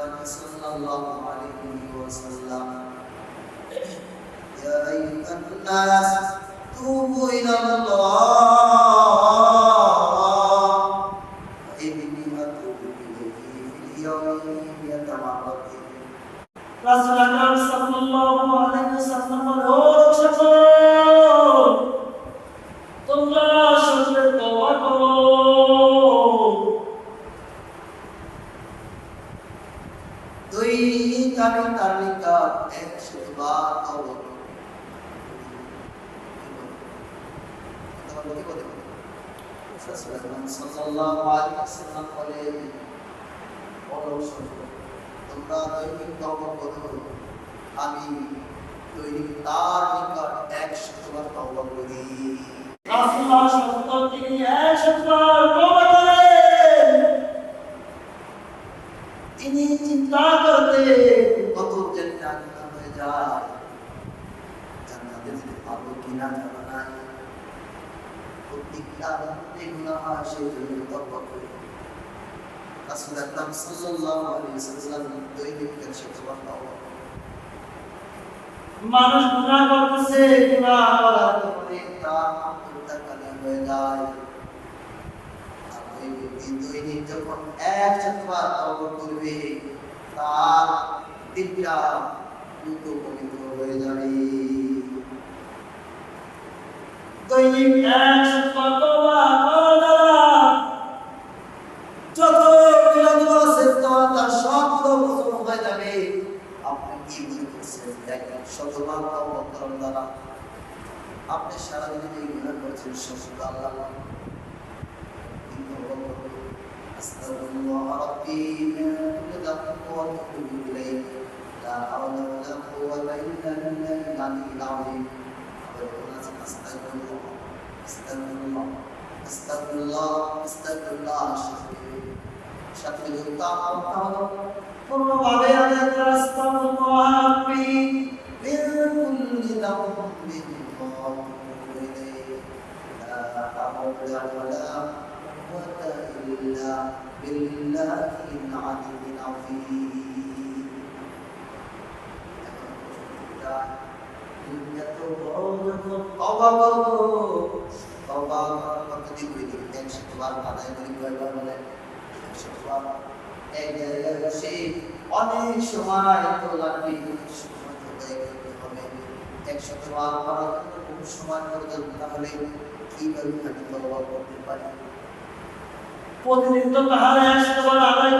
صلى الله عليه وسلم يا أيها الناس توبوا إلى الله فإني أتوب إليه في اليوم 100 مرة রাসূল আকরাম সাল্লাল্লাহু আলাইহি ওয়াসাল্লাম বলেন, তোমরা সকলে তওবা করো। দৈনিক আমি তার নিকট 100 বার তওবা করি। সাল্লাল্লাহু আলাইহি ওয়াসাল্লাম বলেন, তোমরা দৈনিক তওবা করো, আমি দৈনিক তার নিকট 100 বার তওবা করি। রাসূলুল্লাহ সত্তর তিনি 100 বার তওবা করেন। তিনি চিন্তা করতে কত জান্নাত হয়ে যায়, জান্নাতে যেতে পারবো কিনা জানা নাই। প্রত্যেকটা রাতে গুনাহ আসে, জন্য তওবা করি। রাসূল আকরাম সাল্লাল্লাহু আলাইহি ওয়াসাল্লাম দৈনিক 100 বার তওবা করেন। মানুষ গুনাহ করতেছে, গুনাহ করার পরে তার অন্তরকালে হয়ে যায়। আর ওই ব্যক্তি দৈনিক যখন 100 বার তওবা করবে, তার দিলটা দ্রুত পবিত্র হয়ে যাবে। দৈনিক 100 বার তওবা করা যত বিলম্ব আছে তার সবগুলো মোচন হয়ে যাবে। আপনি কি মনে করছেন দেখেন, শতবার তওবা করার দ্বারা আপনি সারাদিনে যে গুনাহ করেছেন শুধু আল্লাহ আস্তাগফিরুল্লাহ রাব্বি মিন কুল্লি যামবিন ওয়া আতুবু ইলাইহি লা হাওলা ওয়া লা কুওয়াতা ইল্লা বিল্লাহিল আলিয়্যিল আযীম। আস্তাগফিরুল্লাহ আস্তাগফিরুল্লাহ আস্তাগফিরুল্লাহ আস্তাগফিরুল্লাহ। সাথে যুক্ত হলো পূর্ণভাবে আদায় করা আস্তাগফিরুল্লাহ রাব্বি মিন কুল্লি যামবিন ওয়া আতুবু ইলাইহি লা হাওলা ওয়া লা কুওয়াতা ইল্লা বিল্লাহিল আলিয়্যিল আযীম। তওবা করো, তওবা করার পদ্ধতি বলি 100 বার আদায় করি। কয়বার বলেন? 100 বার। এক জায়গায় বসে অনেক সময় তো লাগবে, সময় তো ব্যয় করতে হবে। 100 বার করার জন্য খুব সময় প্রয়োজন, তাহলে কিভাবে আমি তওবা করতে পারি? প্রতিদিন তো তাহলে 100 বার আদায়